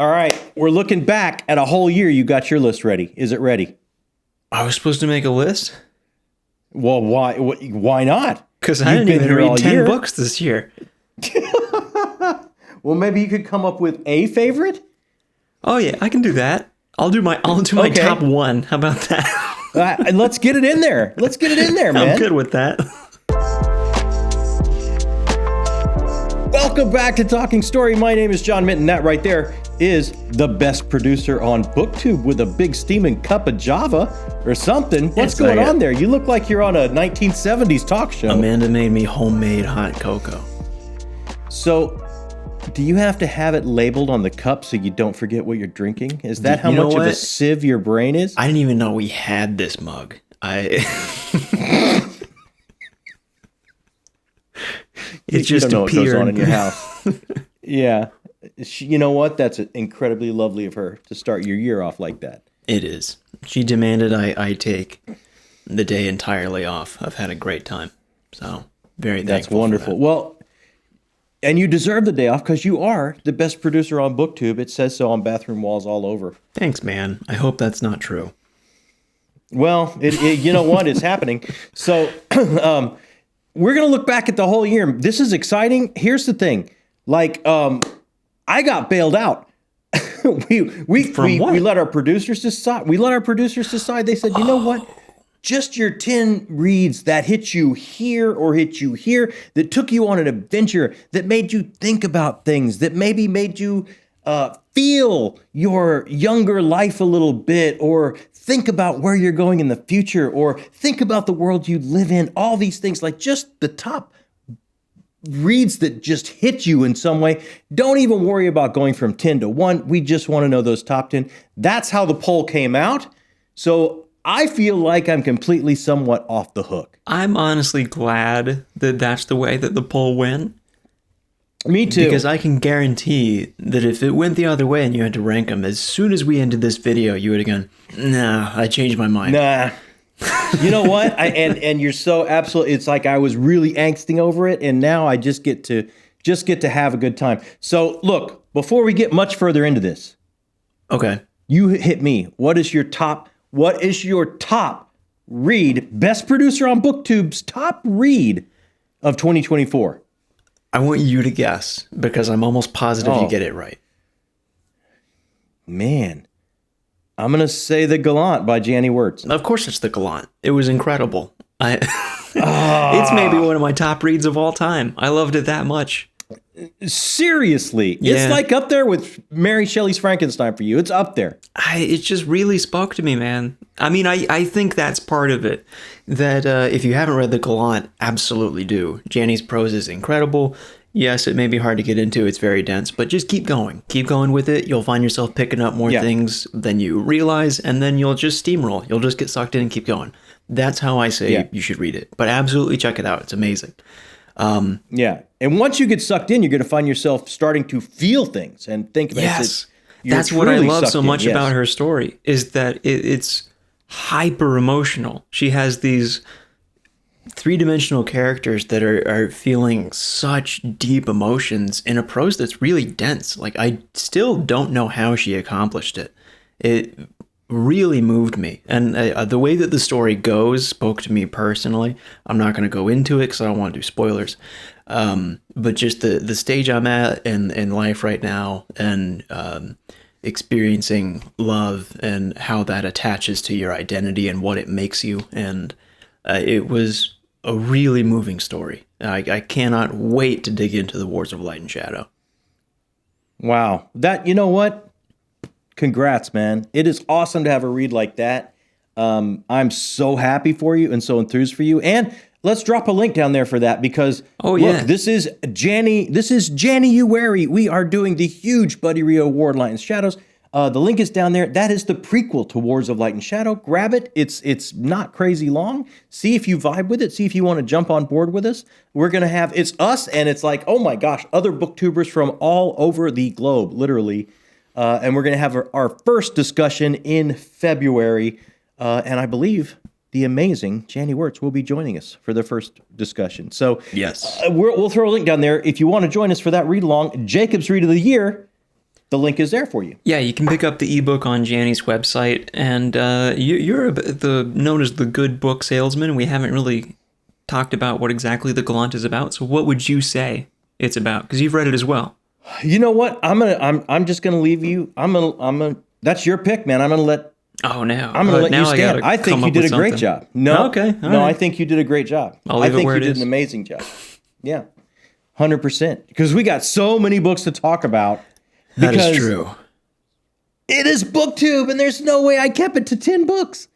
All right, we're looking back at a whole year. You got your list ready. Is it ready? I was supposed to make a list? Well, why not? Because I didn't even read 10 books this year. Well, maybe you could come up with a favorite? Oh yeah, I can do that. I'll do my top one. How about that? Let's get it in there. Let's get it in there, man. I'm good with that. Welcome back to Talking Story. My name is John Minton. That right there is the best producer on BookTube with a big steaming cup of Java or something. What's going on there? You look like you're on a 1970s talk show. Amanda made me homemade hot cocoa. So, do you have to have it labeled on the cup so you don't forget what you're drinking? Is that how much of a sieve your brain is? I didn't even know we had this mug. It just you don't know appeared. What goes on in your house. Yeah. You know what? That's incredibly lovely of her to start your year off like that. It is. She demanded I take the day entirely off. I've had a great time. So, very thankful. That's wonderful. For that. Well, and you deserve the day off because you are the best producer on BookTube. It says so on bathroom walls all over. Thanks, man. I hope that's not true. Well, you know what? It's happening. So, we're going to look back at the whole year. This is exciting. Here's the thing. Like, I got bailed out. we let our producers decide. They said, you know what? Just your 10 reads that hit you here or hit you here, that took you on an adventure, that made you think about things, that maybe made you feel your younger life a little bit, or think about where you're going in the future, or think about the world you live in. All these things, like just the top reads that just hit you in some way. Don't even worry about going from 10 to 1. We just want to know those top 10. That's how the poll came out. So I feel like I'm completely somewhat off the hook. I'm honestly glad that that's the way that the poll went. Me too. Because I can guarantee that if it went the other way and you had to rank them, as soon as we ended this video, you would have gone, nah, I changed my mind. Nah. You know what? And you're so absolutely, it's like I was really angsting over it, and now I just get to have a good time. So look, before we get much further into this, okay, you hit me. What is your top read, best producer on BookTube's top read of 2024? I want you to guess, because I'm almost positive you get it right. Man, I'm going to say The Gallant by Janny Wirtz. Of course it's The Gallant. It was incredible. It's maybe one of my top reads of all time. I loved it that much. Seriously. Yeah. It's like up there with Mary Shelley's Frankenstein for you. It's up there. It just really spoke to me, man. I mean, I think that's part of it. That if you haven't read The Gallant, absolutely do. Janny's prose is incredible. Yes, it may be hard to get into. It's very dense, but just keep going. Keep going with it. You'll find yourself picking up more things than you realize, and then you'll just steamroll. You'll just get sucked in and keep going. That's how I say you should read it. But absolutely check it out. It's amazing. Yeah. And once you get sucked in, you're going to find yourself starting to feel things and think about it. Yes. That's what I love so much about her story, is that it's hyper emotional. She has these three-dimensional characters that are feeling such deep emotions in a prose that's really dense. Like, I still don't know how she accomplished it. It really moved me. And the way that the story goes spoke to me personally. I'm not going to go into it because I don't want to do spoilers. But just the stage I'm at in life right now, and experiencing love and how that attaches to your identity and what it makes you. And it was a really moving story. I cannot wait to dig into the Wars of Light and Shadow. Wow. You know what? Congrats, man. It is awesome to have a read like that. I'm so happy for you and so enthused for you. And let's drop a link down there for that, because look, this is Janny Uwari. We are doing the huge Buddy Rio War Light and Shadows. The link is down there. That is the prequel to Wars of Light and Shadow. Grab it. It's not crazy long. See if you vibe with it. See if you want to jump on board with us. We're going to have, it's us, and it's like, oh my gosh, other booktubers from all over the globe, literally. And we're going to have our first discussion in February. And I believe the amazing Janny Wirtz will be joining us for the first discussion. So yes, we'll throw a link down there if you want to join us for that read along. Jacob's read of the year the link is there for you. Yeah, you can pick up the ebook on Janny's website, and you're known as the good book salesman. We haven't really talked about what exactly the Gallant is about. So what would you say it's about? Because you've read it as well. You know what? I'm just gonna leave you. That's your pick, man. I'm gonna let you stand. I think you did a great job. No, okay. No, I think you did a great job. I think you did an amazing job. Yeah, 100%. Because we got so many books to talk about. That is true. It is BookTube, and there's no way I kept it to 10 books.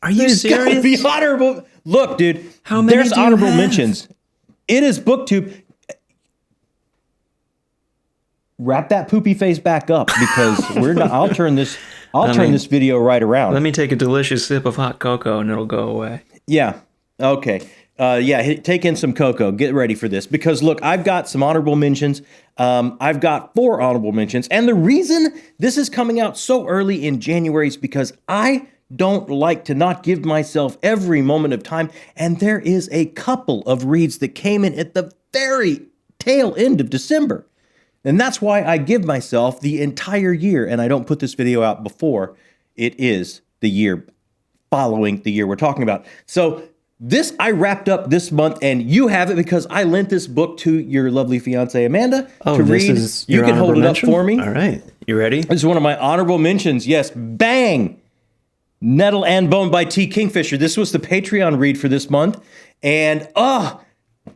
Are you serious? Gotta be honorable. Look, dude. How many there's do you honorable have? mentions. It is BookTube. Wrap that poopy face back up because we're not. I'll turn this video right around. Let me take a delicious sip of hot cocoa and it'll go away. Yeah. Okay. Take in some cocoa. Get ready for this because look, I've got some honorable mentions. I've got 4 honorable mentions, and the reason this is coming out so early in January is because I don't like to not give myself every moment of time, and there is a couple of reads that came in at the very tail end of December. And that's why I give myself the entire year, and I don't put this video out before it is the year following the year we're talking about. So this I wrapped up this month, and you have it because I lent this book to your lovely fiance Amanda to read. Is your you can hold it mention? up for me. All right, you ready? This is one of my honorable mentions. Yes, bang! Nettle and Bone by T. Kingfisher. This was the Patreon read for this month, and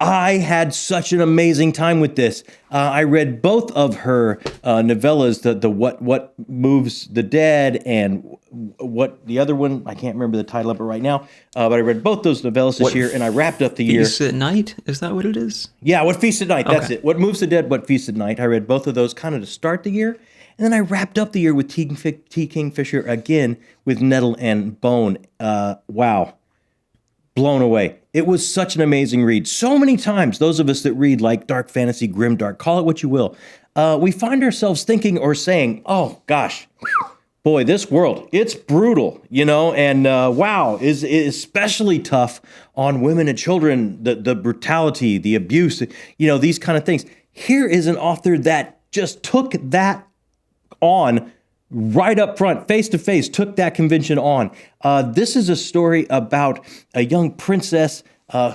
I had such an amazing time with this. I read both of her novellas, the What Moves the Dead and what the other one, I can't remember the title of it right now, but I read both those novellas this year, and I wrapped up the year. Feast at Night? Is that what it is? Yeah, What Feasts at Night, that's it. What Moves the Dead, What Feasts at Night. I read both of those kind of to start the year, and then I wrapped up the year with T. Kingfisher again with Nettle and Bone. Wow. Blown away. It was such an amazing read. So many times, those of us that read like dark fantasy, grimdark, call it what you will, we find ourselves thinking or saying, oh gosh, boy, this world, it's brutal, and wow, is especially tough on women and children, the brutality, the abuse, these kind of things. Here is an author that just took that on right up front, face to face, took that convention on. This is a story about a young princess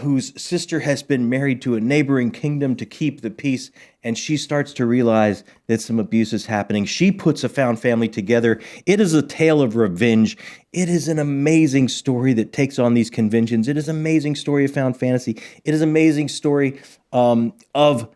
whose sister has been married to a neighboring kingdom to keep the peace, and she starts to realize that some abuse is happening. She puts a found family together. It is a tale of revenge. It is an amazing story that takes on these conventions. It is an amazing story of found fantasy. It is an amazing story of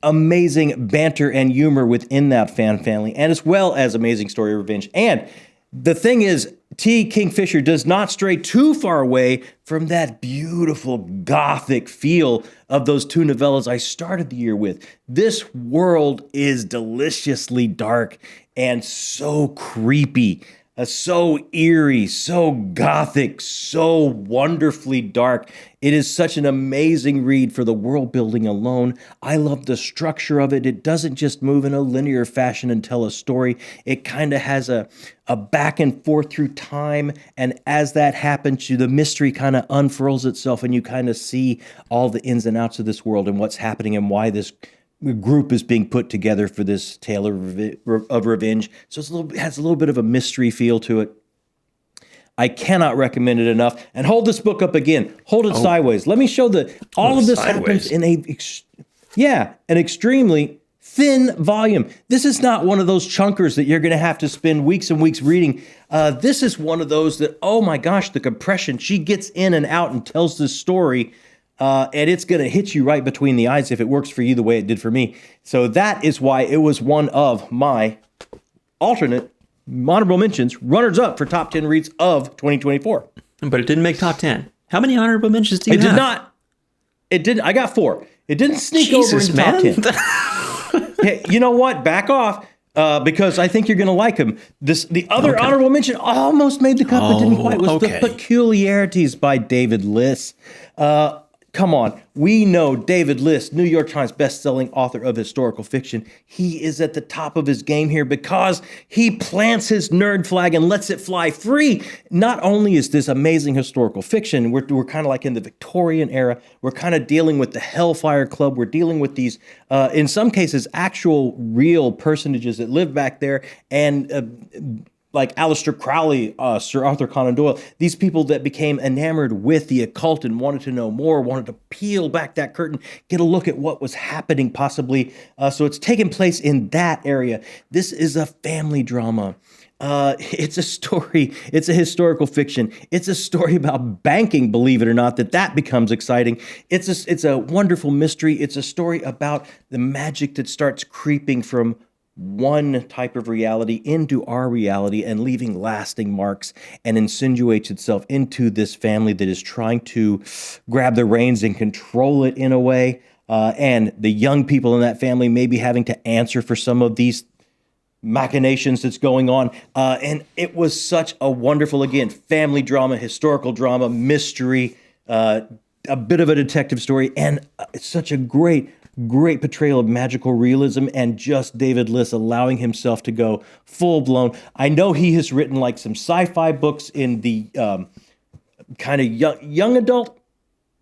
amazing banter and humor within that fan family, and as well as amazing story of revenge. And the thing is, T. Kingfisher does not stray too far away from that beautiful gothic feel of those 2 novellas I started the year with. This world is deliciously dark and so creepy, so eerie, so gothic, so wonderfully dark. It is such an amazing read for the world building alone. I love the structure of it. It doesn't just move in a linear fashion and tell a story. It kind of has a back and forth through time. And as that happens, the mystery kind of unfurls itself and you kind of see all the ins and outs of this world and what's happening and why this group is being put together for this tale of revenge. So it has a little bit of a mystery feel to it. I cannot recommend it enough. And hold this book up again. Hold it sideways. Let me show all of this happens in an extremely thin volume. This is not one of those chunkers that you're going to have to spend weeks and weeks reading. This is one of those that, oh my gosh, the compression. She gets in and out and tells this story. And it's going to hit you right between the eyes if it works for you the way it did for me. So that is why it was one of my alternate honorable mentions, runners-up for top 10 reads of 2024. But it didn't make top 10. How many honorable mentions do you have? It did not. It didn't. I got 4. It didn't sneak over into top 10. Hey, you know what? Back off. Because I think you're going to like him. The other honorable mention almost made the cut, but didn't quite. Was The Peculiarities by David Liss. Come on. We know David Liss, New York Times bestselling author of historical fiction. He is at the top of his game here because he plants his nerd flag and lets it fly free. Not only is this amazing historical fiction, we're kind of like in the Victorian era. We're kind of dealing with the Hellfire Club. We're dealing with these, in some cases, actual real personages that live back there, and like Aleister Crowley, Sir Arthur Conan Doyle, these people that became enamored with the occult and wanted to know more, wanted to peel back that curtain, get a look at what was happening possibly. So it's taken place in that area. This is a family drama. It's a story. It's a historical fiction. It's a story about banking, believe it or not, that becomes exciting. It's a wonderful mystery. It's a story about the magic that starts creeping from one type of reality into our reality and leaving lasting marks, and insinuates itself into this family that is trying to grab the reins and control it in a way. And the young people in that family may be having to answer for some of these machinations that's going on. And it was such a wonderful, again, family drama, historical drama, mystery, a bit of a detective story, and it's such a great portrayal of magical realism, and just David Liss allowing himself to go full blown. I know he has written like some sci-fi books in the kind of young adult,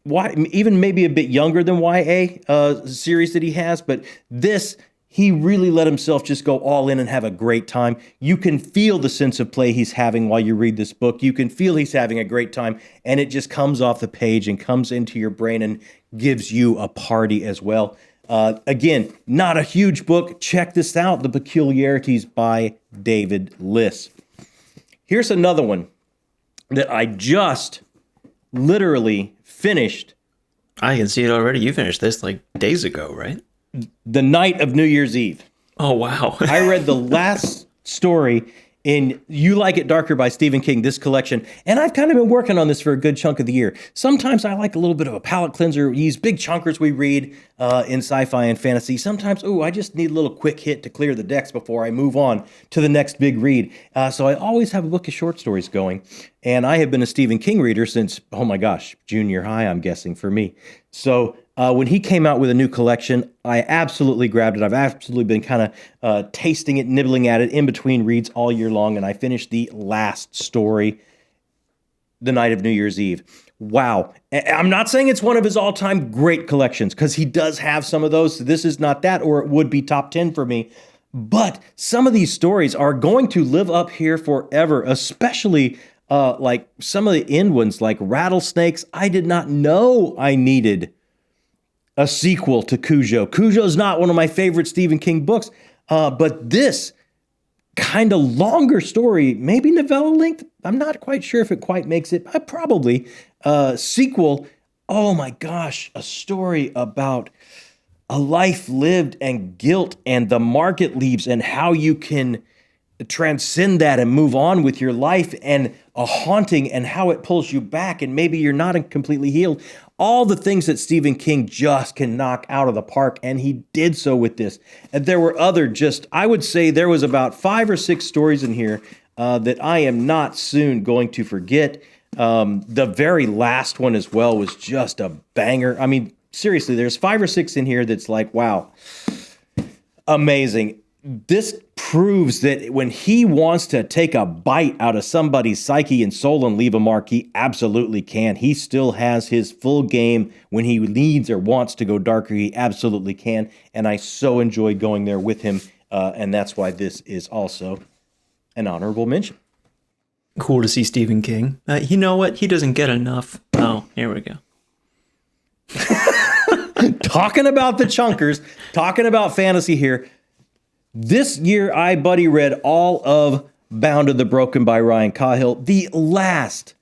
even maybe a bit younger than YA series that he has, but this, he really let himself just go all in and have a great time. You can feel the sense of play he's having while you read this book. You can feel he's having a great time, and it just comes off the page and comes into your brain and gives you a party as well. Again, not a huge book. Check this out, The Peculiarities by David Liss. Here's another one that I just literally finished. I can see it already. You finished this like days ago, right? The night of New Year's Eve. Oh, wow. I read the last story in You Like It Darker by Stephen King, this collection, and I've kind of been working on this for a good chunk of the year. Sometimes I like a little bit of a palate cleanser. These big chunkers we read in sci-fi and fantasy. Sometimes, I just need a little quick hit to clear the decks before I move on to the next big read. So I always have a book of short stories going, and I have been a Stephen King reader since, oh my gosh, junior high, I'm guessing, for me. So when he came out with a new collection, I absolutely grabbed it. I've absolutely been kind of tasting it, nibbling at it in between reads all year long, and I finished the last story, The Night of New Year's Eve. Wow. I'm not saying it's one of his all-time great collections, because he does have some of those. So this is not that, or it would be top 10 for me. But some of these stories are going to live up here forever, especially like some of the end ones, like Rattlesnakes. I did not know I needed a sequel to Cujo. Cujo is not one of my favorite Stephen King books, but this kind of longer story, maybe novella length, I'm not quite sure if it quite makes it, probably, sequel. Oh my gosh, a story about a life lived and guilt and the market leaves and how you can transcend that and move on with your life, and a haunting and how it pulls you back, and maybe you're not completely healed. All the things that Stephen King just can knock out of the park, and he did so with this. And there were other I would say there was about 5 or 6 stories in here that I am not soon going to forget. The very last one as well was just a banger. I mean, seriously, there's 5 or 6 in here that's like, wow, amazing. This proves that when he wants to take a bite out of somebody's psyche and soul and leave a mark, he absolutely can. He still has his full game. When he needs or wants to go darker, he absolutely can. And I so enjoyed going there with him. And that's why this is also an honorable mention. Cool to see Stephen King. You know what? He doesn't get enough. Oh, here we go. Talking about the chunkers, talking about fantasy here. This year, I, buddy, read all of Bound of the Broken by Ryan Cahill, the last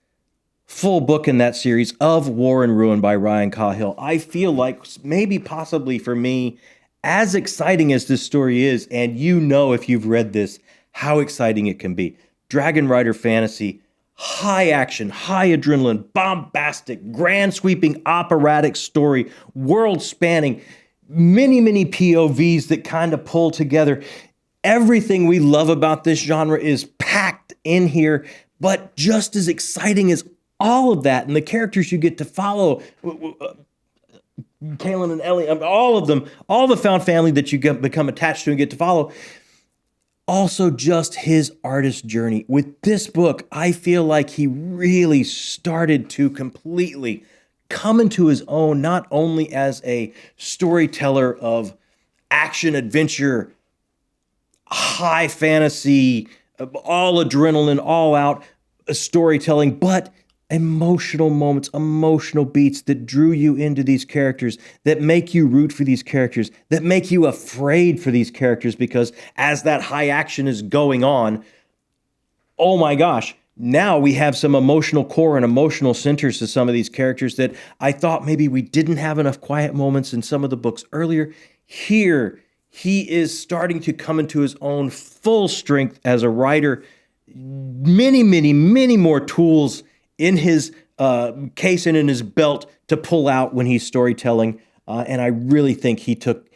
full book in that series of War and Ruin by Ryan Cahill. I feel like maybe possibly for me, as exciting as this story is, and you know if you've read this, how exciting it can be. Dragon Rider fantasy, high action, high adrenaline, bombastic, grand sweeping operatic story, world spanning, many POVs that kind of pull together. Everything we love about this genre is packed in here, but just as exciting as all of that and the characters you get to follow, Kaylin and Ellie, all of them, all the found family that you become attached to and get to follow. Also, just his artist journey. With this book, I feel like he really started to completely come into his own, not only as a storyteller of action, adventure, high fantasy, all adrenaline, all out storytelling, but emotional moments, emotional beats that drew you into these characters, that make you root for these characters, that make you afraid for these characters, because as that high action is going on, oh my gosh, now we have some emotional core and emotional centers to some of these characters that I thought maybe we didn't have enough quiet moments in some of the books earlier. Here, he is starting to come into his own full strength as a writer. Many, many, many more tools in his case and in his belt to pull out when he's storytelling. And I really think he took,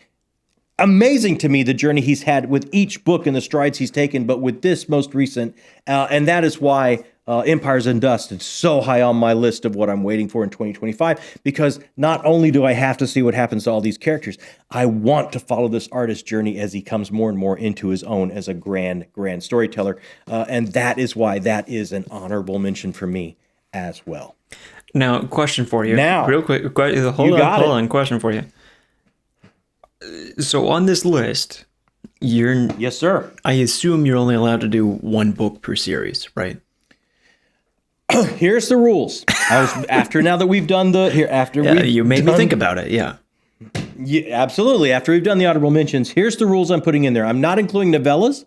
amazing to me, the journey he's had with each book and the strides he's taken, but with this most recent. And that is why Empires and Dust is so high on my list of what I'm waiting for in 2025, because not only do I have to see what happens to all these characters, I want to follow this artist's journey as he comes more and more into his own as a grand storyteller. And that is why that is an honorable mention for me as well. Now, question for you. Now, real quick. Hold on. Question for you. So on this list, yes, sir. I assume you're only allowed to do one book per series, right? Here's the rules. Now that we've done you made me think about it. Yeah. Yeah, absolutely. After we've done the honorable mentions, here's the rules I'm putting in there. I'm not including novellas,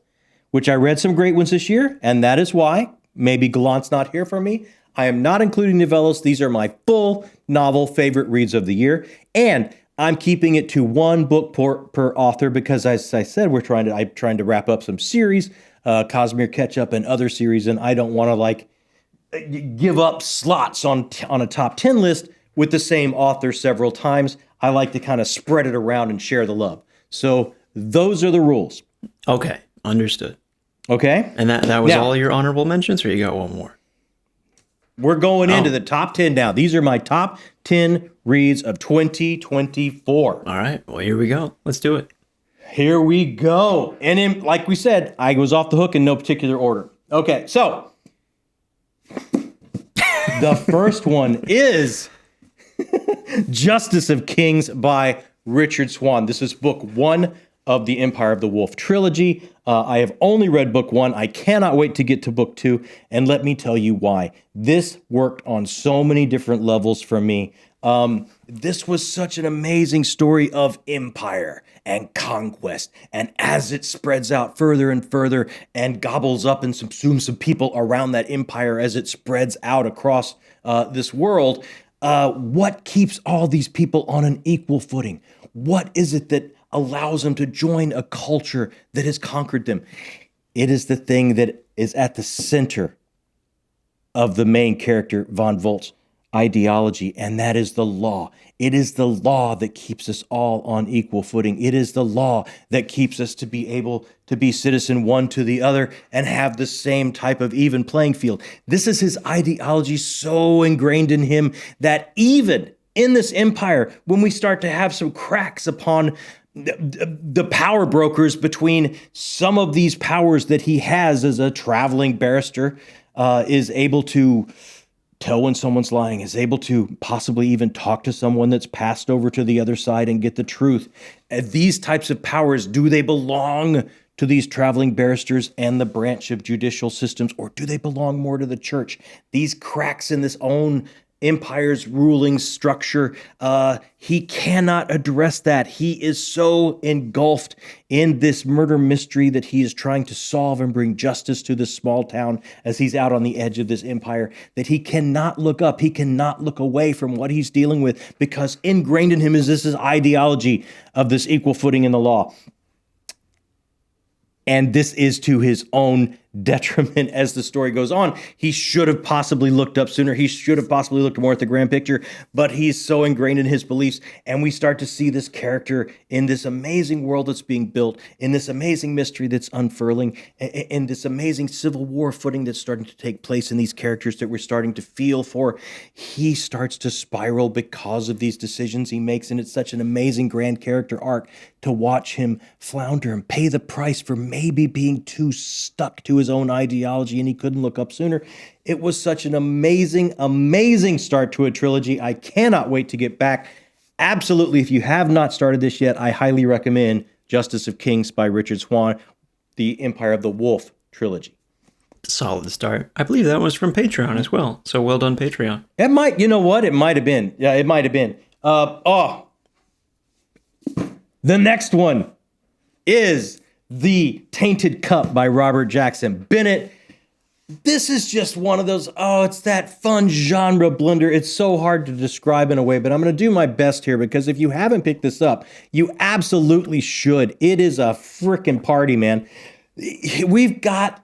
which I read some great ones this year, and that is why maybe Gallant's not here for me. I am not including novellas. These are my full novel favorite reads of the year. And I'm keeping it to one book per author because, as I said, I'm trying to wrap up some series, Cosmere Ketchup and other series, and I don't want to give up slots on a top 10 list with the same author several times. I like to kind of spread it around and share the love. So those are the rules. Okay, understood. Okay? And that was all your honorable mentions, or you got one more? We're going into the top 10 now. These are my top 10 reads of 2024. All right. Well, here we go. Let's do it. Here we go. And like we said, I was off the hook in no particular order. Okay, so the first one is Justice of Kings by Richard Swan. This is book 1 of the Empire of the Wolf trilogy. I have only read book 1. I cannot wait to get to book 2, and let me tell you why. This worked on so many different levels for me. This was such an amazing story of empire and conquest, and as it spreads out further and further and gobbles up and subsumes some people around that empire as it spreads out across this world, what keeps all these people on an equal footing? What is it that allows them to join a culture that has conquered them? It is the thing that is at the center of the main character, Von Volt's ideology, and that is the law. It is the law that keeps us all on equal footing. It is the law that keeps us to be able to be citizen one to the other and have the same type of even playing field. This is his ideology, so ingrained in him that even in this empire, when we start to have some cracks upon the power brokers between some of these powers that he has as a traveling barrister, is able to tell when someone's lying, is able to possibly even talk to someone that's passed over to the other side and get the truth. These types of powers, do they belong to these traveling barristers and the branch of judicial systems, or do they belong more to the church? These cracks in this own empire's ruling structure, he cannot address that. He is so engulfed in this murder mystery that he is trying to solve and bring justice to this small town as he's out on the edge of this empire, that he cannot look up. He cannot look away from what he's dealing with, because ingrained in him is this ideology of this equal footing in the law. And this is to his own detriment as the story goes on. He should have possibly looked up sooner. He should have possibly looked more at the grand picture, but he's so ingrained in his beliefs. And we start to see this character in this amazing world that's being built, in this amazing mystery that's unfurling, in this amazing civil war footing that's starting to take place in these characters that we're starting to feel for. He starts to spiral because of these decisions he makes. And it's such an amazing grand character arc to watch him flounder and pay the price for maybe being too stuck to his own ideology and he couldn't look up sooner. It was such an amazing, amazing start to a trilogy. I cannot wait to get back. Absolutely, if you have not started this yet, I highly recommend Justice of Kings by Richard Swan, the Empire of the Wolf trilogy. Solid start. I believe that was from Patreon as well. So well done, Patreon. It might, you know what? It might have been. Yeah, it might have been. The next one is The Tainted Cup by Robert Jackson Bennett. This is just one of those, it's that fun genre blender. It's so hard to describe in a way, but I'm going to do my best here because if you haven't picked this up, you absolutely should. It is a freaking party, man. We've got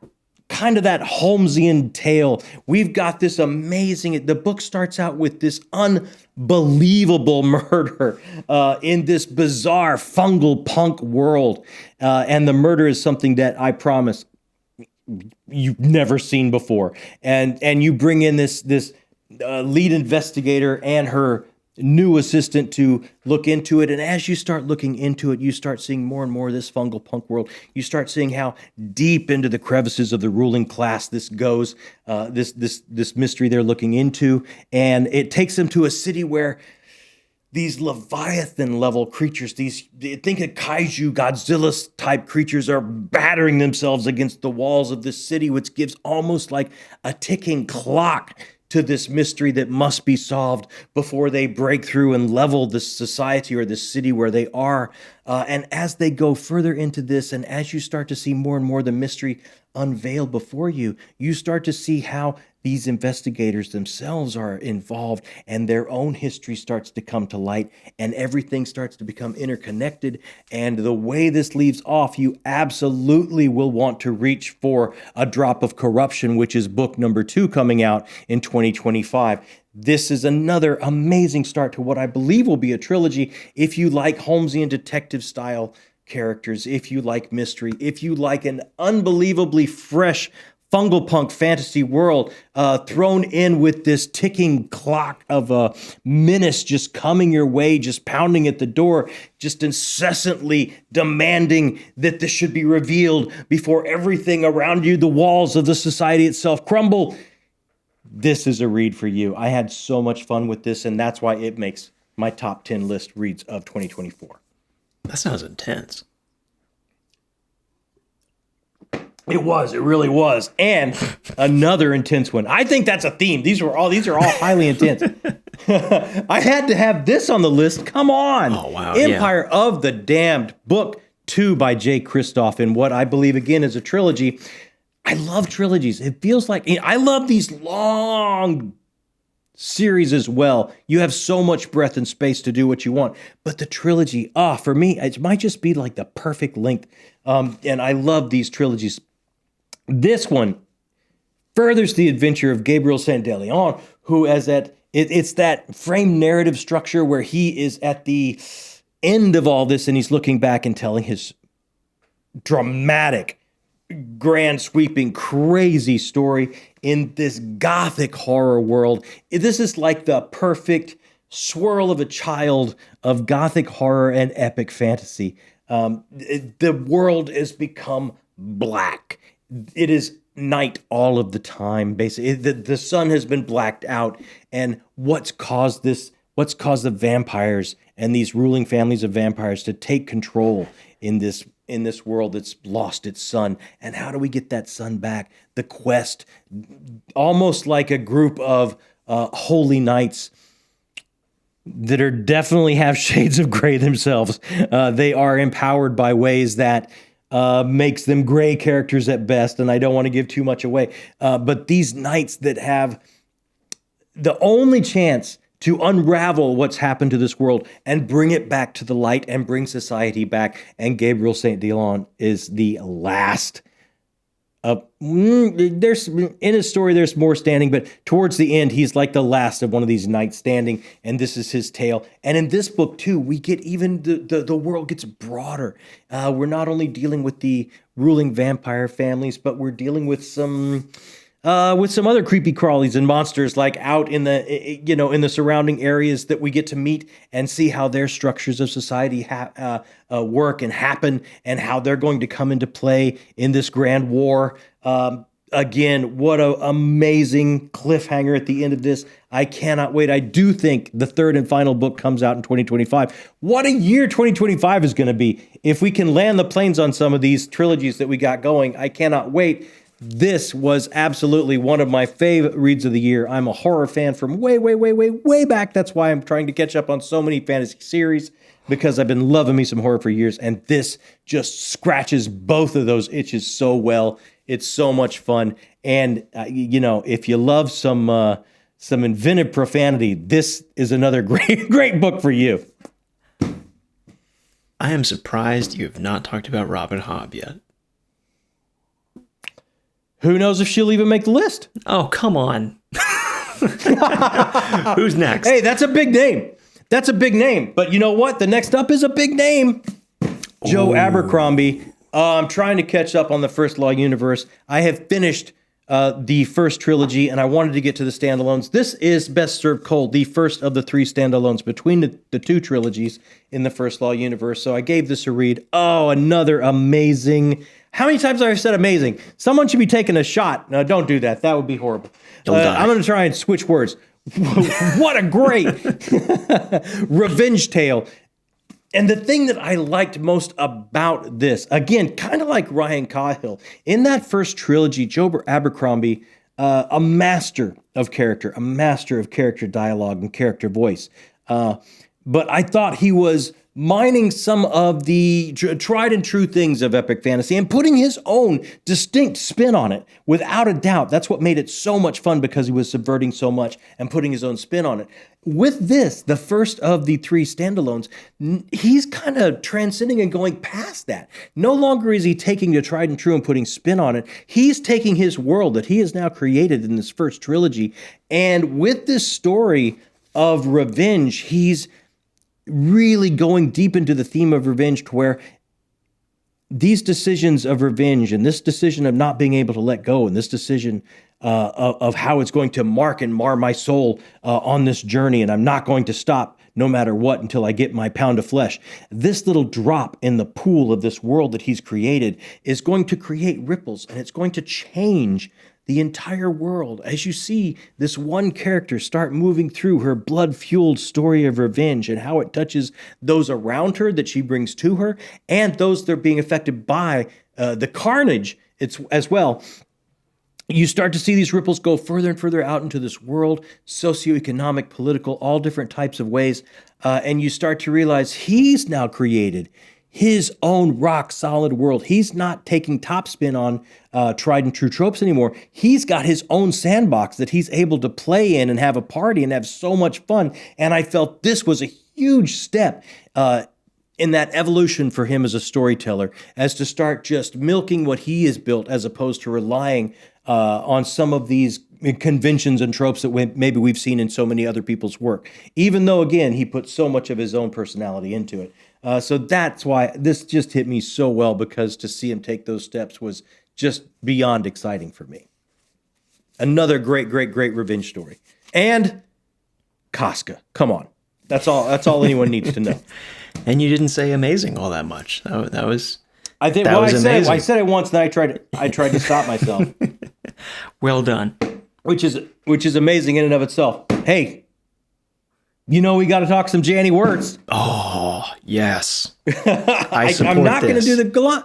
kind of that Holmesian tale. We've got this amazing, the book starts out with this unbelievable murder in this bizarre fungal punk world. And the murder is something that I promise you've never seen before. And you bring in this lead investigator and her new assistant to look into it. And as you start looking into it, you start seeing more and more of this fungal punk world. You start seeing how deep into the crevices of the ruling class this goes, this mystery they're looking into. And it takes them to a city where these Leviathan level creatures, think of kaiju Godzilla type creatures are battering themselves against the walls of this city, which gives almost like a ticking clock to this mystery that must be solved before they break through and level this society or this city where they are. And as they go further into this, and as you start to see more and more the mystery unveiled before you, you start to see how these investigators themselves are involved and their own history starts to come to light and everything starts to become interconnected. And the way this leaves off, you absolutely will want to reach for A Drop of Corruption, which is book number 2 coming out in 2025. This is another amazing start to what I believe will be a trilogy. If you like Holmesian detective style characters, if you like mystery, if you like an unbelievably fresh fungal punk fantasy world thrown in with this ticking clock of a menace just coming your way, just pounding at the door, just incessantly demanding that this should be revealed before everything around you, the walls of the society itself, crumble. This is a read for you. I had so much fun with this, and that's why it makes my top 10 list reads of 2024. That sounds intense. It was. It really was. And another intense one. I think that's a theme. These are all highly intense. I had to have this on the list. Come on. Oh, wow. Empire of the Damned, book 2 by Jay Kristoff, in what I believe, again, is a trilogy. I love trilogies. It feels like, I love these long series as well. You have so much breadth and space to do what you want. But the trilogy, for me, it might just be like the perfect length. And I love these trilogies. This one furthers the adventure of Gabriel Saint Leon, who it's that frame narrative structure where he is at the end of all this and he's looking back and telling his dramatic, grand, sweeping, crazy story in this gothic horror world. This is like the perfect swirl of a child of gothic horror and epic fantasy. The world has become black. It is night all of the time, basically. The sun has been blacked out. And what's caused this? What's caused the vampires and these ruling families of vampires to take control in this world that's lost its sun? And how do we get that sun back? The quest, almost like a group of holy knights that are definitely have shades of gray themselves. They are empowered by ways that makes them gray characters at best, and I don't want to give too much away. But these knights that have the only chance to unravel what's happened to this world and bring it back to the light and bring society back. And Gabriel Saint Leon is the last There's in his story, there's more standing, but towards the end, he's like the last of one of these knights standing, and this is his tale. And in this book too, we get even the world gets broader. We're not only dealing with the ruling vampire families, but we're dealing with some other creepy crawlies and monsters, like out in the in the surrounding areas that we get to meet and see how their structures of society work and happen, and how they're going to come into play in this grand war. Again, what an amazing cliffhanger at the end of this. I cannot wait. I do think the third and final book comes out in 2025. What a year 2025 is going to be. If we can land the planes on some of these trilogies that we got going, I cannot wait. This was absolutely one of my favorite reads of the year. I'm a horror fan from way back. That's why I'm trying to catch up on so many fantasy series, because I've been loving me some horror for years. And this just scratches both of those itches so well. It's so much fun. And, if you love some inventive profanity, this is another great book for you. I am surprised you have not talked about Robin Hobb yet. Who knows if she'll even make the list? Oh, come on. Who's next? Hey, that's a big name. That's a big name. But you know what? The next up is a big name. Joe Abercrombie. I'm trying to catch up on the First Law universe. I have finished the first trilogy, and I wanted to get to the standalones. This is Best Served Cold, the first of the 3 standalones between the 2 trilogies in the First Law universe. So I gave this a read. Oh, another amazing... How many times have I said amazing? Someone should be taking a shot. No, don't do that. That would be horrible. I'm going to try and switch words. What a great revenge tale. And the thing that I liked most about this, again, kind of like Ryan Cahill, in that first trilogy, Joe Abercrombie, a master of character dialogue and character voice. But I thought he was mining some of the tried and true things of epic fantasy and putting his own distinct spin on it. Without a doubt, that's what made it so much fun, because he was subverting so much and putting his own spin on it. With this, the first of the 3 standalones, he's kind of transcending and going past that. No longer is he taking the tried and true and putting spin on it. He's taking his world that he has now created in this first trilogy, and with this story of revenge, he's really going deep into the theme of revenge, to where these decisions of revenge and this decision of not being able to let go, and this decision of how it's going to mark and mar my soul on this journey, and I'm not going to stop no matter what until I get my pound of flesh. This little drop in the pool of this world that he's created is going to create ripples, and it's going to change the entire world, as you see this one character start moving through her blood-fueled story of revenge, and how it touches those around her that she brings to her, and those that are being affected by the carnage as well. You start to see these ripples go further and further out into this world, socioeconomic, political, all different types of ways, and you start to realize he's now created his own rock-solid world. He's not taking top spin on tried and true tropes anymore. He's got his own sandbox that he's able to play in and have a party and have so much fun. And I felt this was a huge step in that evolution for him as a storyteller, as to start just milking what he has built, as opposed to relying on some of these conventions and tropes that maybe we've seen in so many other people's work, even though, again, he put so much of his own personality into it. So that's why this just hit me so well, because to see him take those steps was just beyond exciting for me. Another great revenge story. And Casca, come on. That's all anyone needs to know. And you didn't say amazing all that much. That was... I think I said it once, then I tried to stop myself. Well done. Which is amazing in and of itself. Hey, we got to talk some Janny words. Oh, yes. I support I'm not going to this. do the gallant,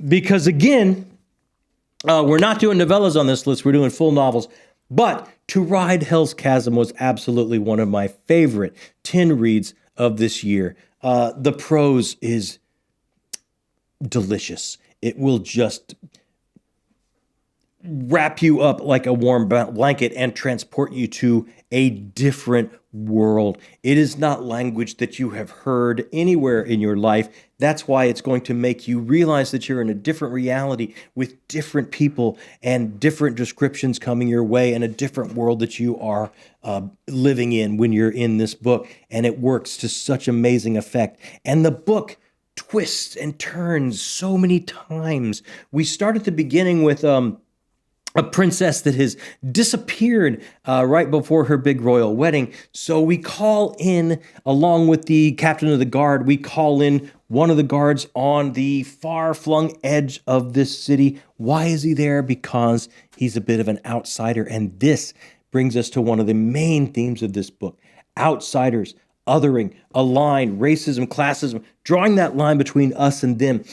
because again, we're not doing novellas on this list. We're doing full novels. But To Ride Hell's Chasm was absolutely one of my favorite 10 reads of this year. The prose is delicious. It will just wrap you up like a warm blanket and transport you to a different world. It is not language that you have heard anywhere in your life. That's why it's going to make you realize that you're in a different reality with different people and different descriptions coming your way and a different world that you are living in when you're in this book. And it works to such amazing effect. And the book twists and turns so many times. We start at the beginning with a princess that has disappeared right before her big royal wedding. So we call in, along with the captain of the guard, we call in one of the guards on the far-flung edge of this city. Why is he there? Because he's a bit of an outsider. And this brings us to one of the main themes of this book. Outsiders, othering, a line, racism, classism, drawing that line between us and them.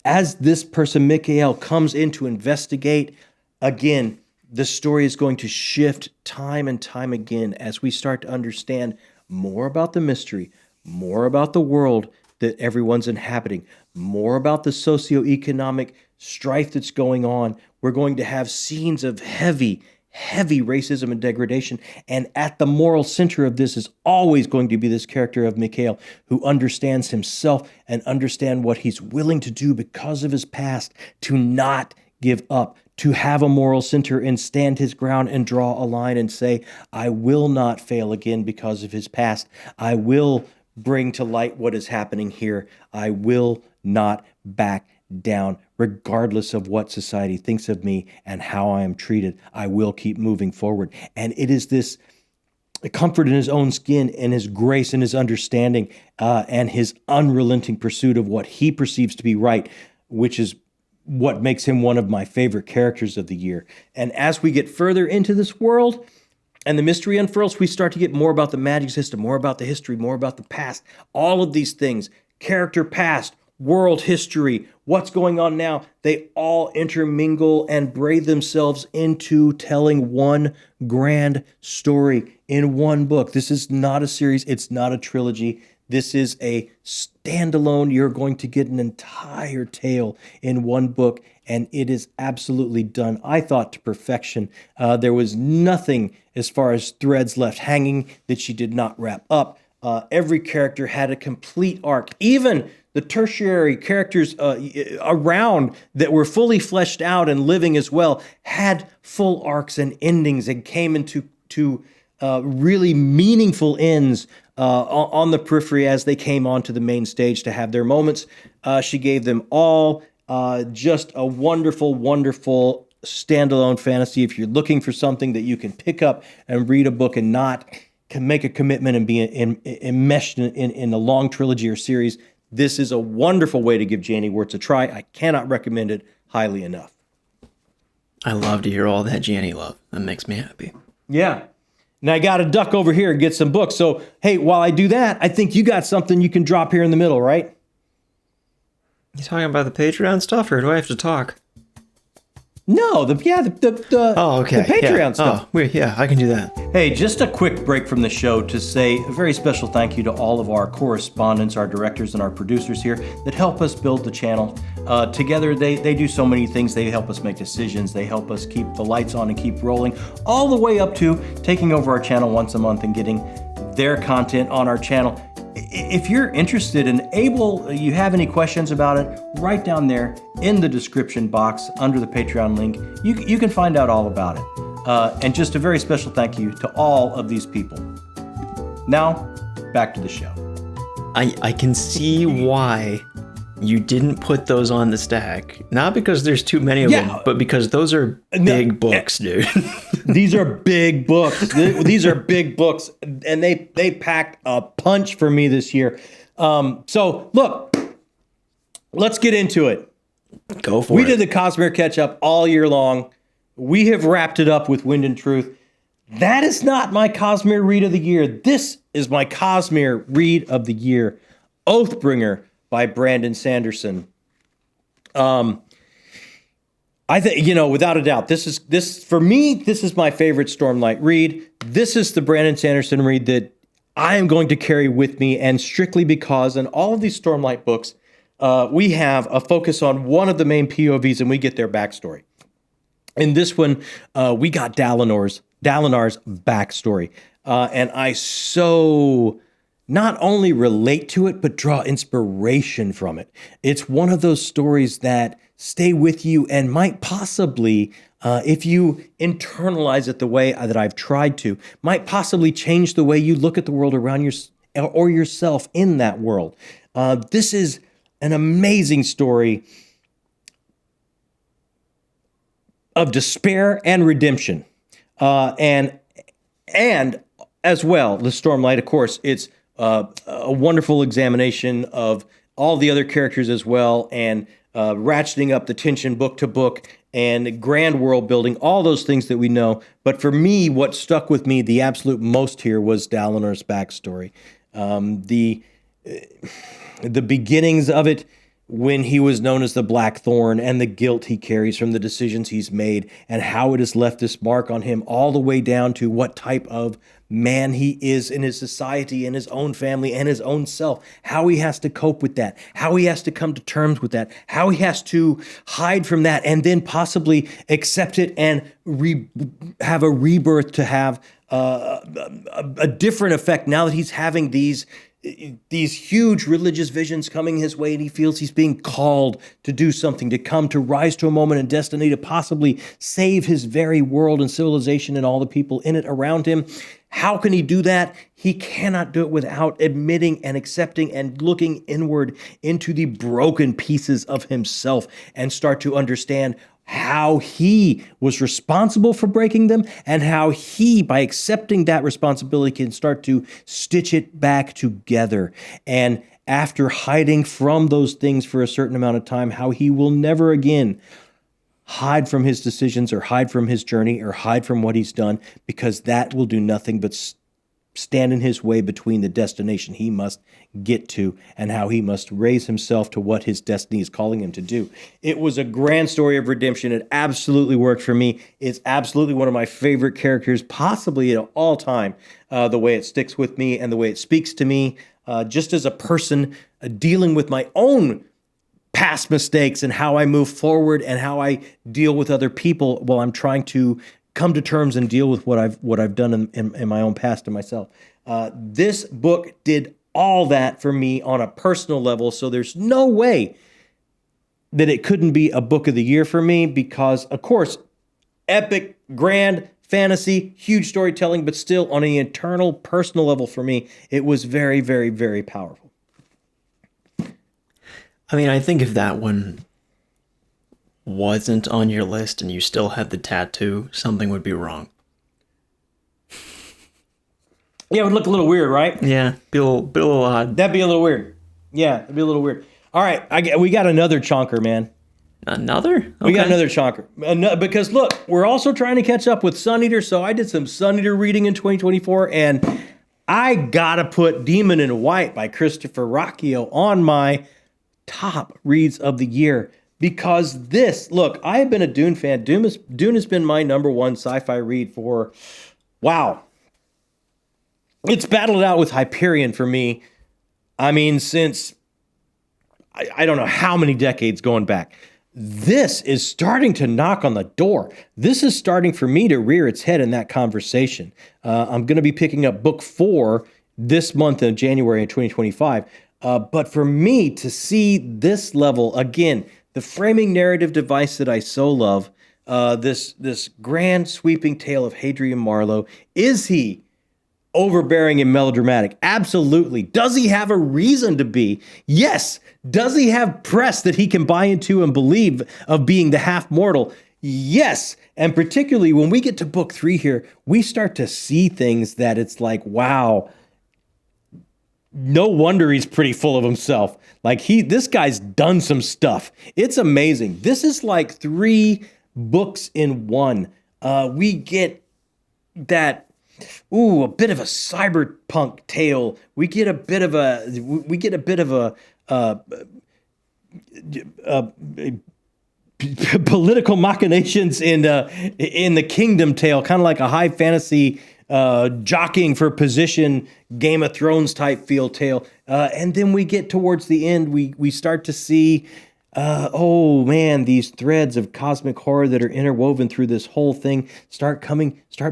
As this person, Mikhail, comes in to investigate, again, the story is going to shift time and time again as we start to understand more about the mystery, more about the world that everyone's inhabiting, more about the socioeconomic strife that's going on. We're going to have scenes of heavy racism and degradation. And at the moral center of this is always going to be this character of Mikhail, who understands himself and understand what he's willing to do because of his past, to not give up, to have a moral center and stand his ground and draw a line and say, I will not fail again because of his past. I will bring to light what is happening here. I will not back down, regardless of what society thinks of me and how I am treated. I will keep moving forward. And it is this comfort in his own skin and his grace and his understanding and his unrelenting pursuit of what he perceives to be right, which is what makes him one of my favorite characters of the year. And as we get further into this world and the mystery unfurls, we start to get more about the magic system, more about the history, more about the past. All of these things, character past, world history, what's going on now, they all intermingle and braid themselves into telling one grand story in one book. This is not a series. It's not a trilogy. This is a standalone. You're going to get an entire tale in one book, and it is absolutely done, I thought, to perfection. There was nothing as far as threads left hanging that she did not wrap up. Every character had a complete arc. Even the tertiary characters around that were fully fleshed out and living as well had full arcs and endings and came into really meaningful ends on the periphery as they came onto the main stage to have their moments. She gave them all just a wonderful, wonderful standalone fantasy. If you're looking for something that you can pick up and read a book and not can make a commitment and be enmeshed in a long trilogy or series, this is a wonderful way to give Janie Wirtz a try. I cannot recommend it highly enough. I love to hear all that Janie love. That makes me happy. Yeah. Now I got to duck over here and get some books. So, hey, while I do that, I think you got something you can drop here in the middle, right? You talking about the Patreon stuff, or do I have to talk? No, the Patreon stuff. Oh, yeah, I can do that. Hey, just a quick break from the show to say a very special thank you to all of our correspondents, our directors, and our producers here that help us build the channel. Together, they do so many things. They help us make decisions. They help us keep the lights on and keep rolling, all the way up to taking over our channel once a month and getting their content on our channel. If you're interested and you have any questions about it, right down there in the description box under the Patreon link, you can find out all about it. And just a very special thank you to all of these people. Now, back to the show. I can see why you didn't put those on the stack. Not because there's too many of them, but because those are big books, dude. These are big books. These are big books, and they packed a punch for me this year. So, look, let's get into it. Go for it. We did the Cosmere catch-up all year long. We have wrapped it up with Wind and Truth. That is not my Cosmere read of the year. This is my Cosmere read of the year, Oathbringer by Brandon Sanderson. I think, without a doubt, this for me, this is my favorite Stormlight read. This is the Brandon Sanderson read that I am going to carry with me, and strictly because in all of these Stormlight books, we have a focus on one of the main POVs and we get their backstory. In this one, we got Dalinar's backstory. And I so not only relate to it, but draw inspiration from it. It's one of those stories that stay with you and might possibly, if you internalize it the way that I've tried to, might possibly change the way you look at the world around you or yourself in that world. This is an amazing story of despair and redemption. And as well, the Stormlight, of course, it's a wonderful examination of all the other characters as well, and ratcheting up the tension book to book, and grand world building, all those things that we know. But for me, what stuck with me the absolute most here was Dalinar's backstory. The beginnings of it, when he was known as the Blackthorn, and the guilt he carries from the decisions he's made, and how it has left this mark on him, all the way down to what type of man he is in his society and his own family and his own self, how he has to cope with that, how he has to come to terms with that, how he has to hide from that, and then possibly accept it and have a rebirth to have a different effect now that he's having these huge religious visions coming his way, and he feels he's being called to do something, to rise to a moment in destiny, to possibly save his very world and civilization and all the people in it around him. How can he do that? He cannot do it without admitting and accepting and looking inward into the broken pieces of himself and start to understand how he was responsible for breaking them, and how he, by accepting that responsibility, can start to stitch it back together. And after hiding from those things for a certain amount of time, how he will never again hide from his decisions or hide from his journey or hide from what he's done, because that will do nothing but stand in his way between the destination he must get to and how he must raise himself to what his destiny is calling him to do. It was a grand story of redemption. It absolutely worked for me. It's absolutely one of my favorite characters, possibly of all time, the way it sticks with me and the way it speaks to me, just as a person dealing with my own past mistakes and how I move forward and how I deal with other people while I'm trying to come to terms and deal with what I've done in my own past to myself. This book did all that for me on a personal level, so there's no way that it couldn't be a book of the year for me, because, of course, epic, grand, fantasy, huge storytelling, but still on an internal, personal level for me, it was very, very, very powerful. I mean, I think if that one wasn't on your list and you still had the tattoo, something would be wrong. Yeah, it would look a little weird, right? Yeah, be a little odd. That'd be a little weird. Yeah, it'd be a little weird. All right, we got another chonker, man. Another? Okay. We got another chonker. Because look, we're also trying to catch up with Sun Eater, so I did some Sun Eater reading in 2024, and I gotta put Demon in White by Christopher Rocchio on my top reads of the year. Because look, I have been a Dune fan. Dune has been my number one sci-fi read for, wow. It's battled out with Hyperion for me. I mean, since, I don't know how many decades going back. This is starting to knock on the door. This is starting for me to rear its head in that conversation. I'm going to be picking up book 4 this month of January of 2025. But for me to see this level, again, the framing narrative device that I so love, this grand sweeping tale of Hadrian Marlowe, is he overbearing and melodramatic? Absolutely. Does he have a reason to be? Yes. Does he have press that he can buy into and believe of being the half mortal? Yes. And particularly when we get to book 3 here, we start to see things that it's like, wow, no wonder he's pretty full of himself. Like this guy's done some stuff. It's amazing. This is like 3 books in one. We get that, a bit of a cyberpunk tale. We get a bit of a political machinations in the kingdom tale, kind of like a high fantasy jockeying for position, Game of Thrones type feel tale. And then we get towards the end, we start to see Oh man, these threads of cosmic horror that are interwoven through this whole thing start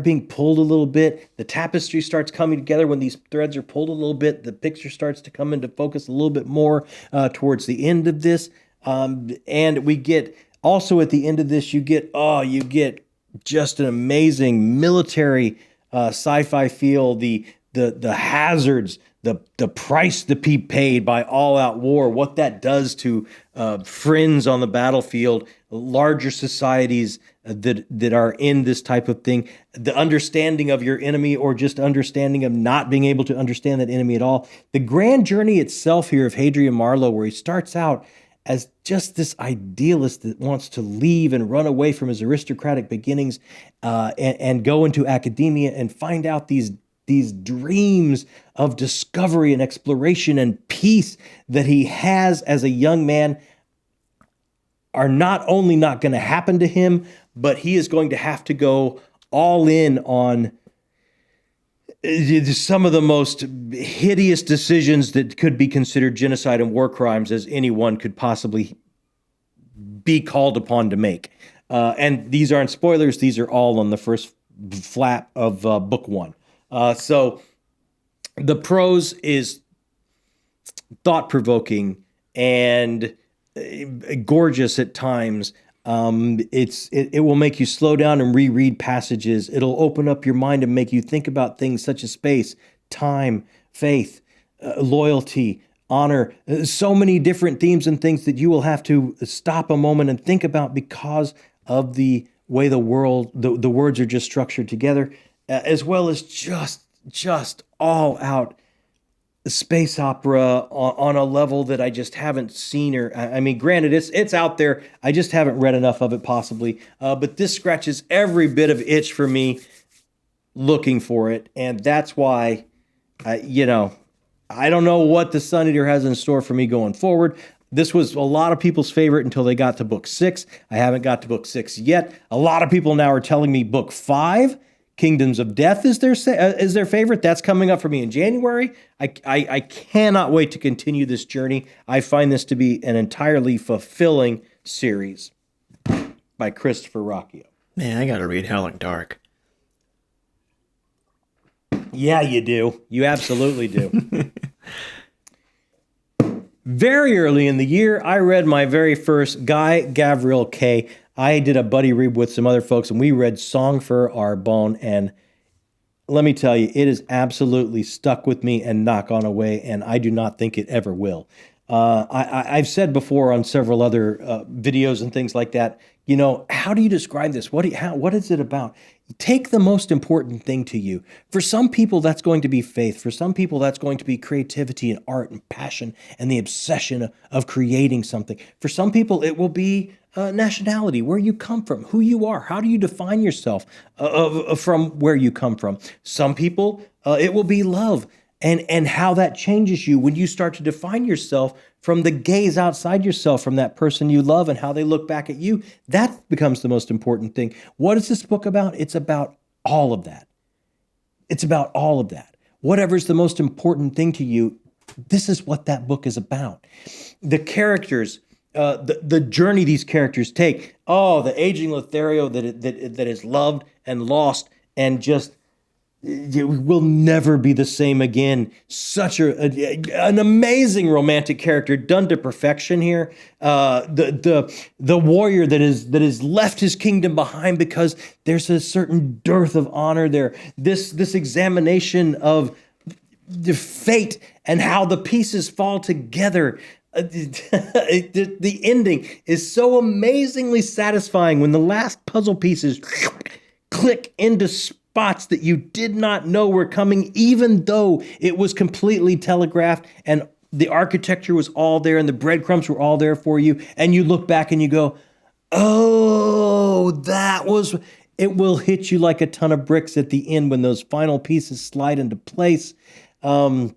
being pulled a little bit. The tapestry starts coming together when these threads are pulled a little bit. The picture starts to come into focus a little bit more towards the end of this. And we get also at the end of this, you get just an amazing military sci-fi feel. The hazards, the price to be paid by all-out war, what that does to friends on the battlefield, larger societies that are in this type of thing, the understanding of your enemy, or just understanding of not being able to understand that enemy at all. The grand journey itself here of Hadrian Marlowe, where he starts out as just this idealist that wants to leave and run away from his aristocratic beginnings and go into academia and find out these dreams of discovery and exploration and peace that he has as a young man are not only not going to happen to him, but he is going to have to go all in on some of the most hideous decisions that could be considered genocide and war crimes as anyone could possibly be called upon to make. And these aren't spoilers. These are all on the first flap of book one. So the prose is thought-provoking and gorgeous at times. It will make you slow down and reread passages. It'll open up your mind and make you think about things such as space, time, faith, loyalty, honor, so many different themes and things that you will have to stop a moment and think about because of the way the words are just structured together, as well as just all out space opera on a level that I just haven't seen. Or I mean, granted, it's out there. I just haven't read enough of it, possibly. But this scratches every bit of itch for me looking for it, and that's why, I don't know what the Sun Eater has in store for me going forward. This was a lot of people's favorite until they got to book 6. I haven't got to book 6 yet. A lot of people now are telling me book 5. Kingdoms of Death is their favorite. That's coming up for me in January. I cannot wait to continue this journey. I find this to be an entirely fulfilling series by Christopher Rocchio. Man, I got to read Howling Dark. Yeah, you do. You absolutely do. Very early in the year, I read my very first Guy Gavriel Kay. I did a buddy read with some other folks, and we read Song for Our Bone, and let me tell you, it has absolutely stuck with me and not gone away, and I do not think it ever will. I've said before on several other videos and things like that, how do you describe this? What is it about? Take the most important thing to you. For some people, that's going to be faith. For some people, that's going to be creativity and art and passion and the obsession of creating something. For some people, it will be nationality, where you come from, who you are, how do you define yourself from where you come from. Some people, it will be love and how that changes you when you start to define yourself from the gaze outside yourself, from that person you love and how they look back at you. That becomes the most important thing. What is this book about? It's about all of that. It's about all of that. Whatever's the most important thing to you, this is what that book is about. The characters, the journey these characters take. Oh, the aging Lothario that is loved and lost and just will never be the same again. Such an amazing romantic character done to perfection here. The warrior that has left his kingdom behind because there's a certain dearth of honor there. This examination of the fate and how the pieces fall together. The ending is so amazingly satisfying when the last puzzle pieces click into spots that you did not know were coming, even though it was completely telegraphed and the architecture was all there and the breadcrumbs were all there for you. And you look back and you go, oh, it will hit you like a ton of bricks at the end when those final pieces slide into place. I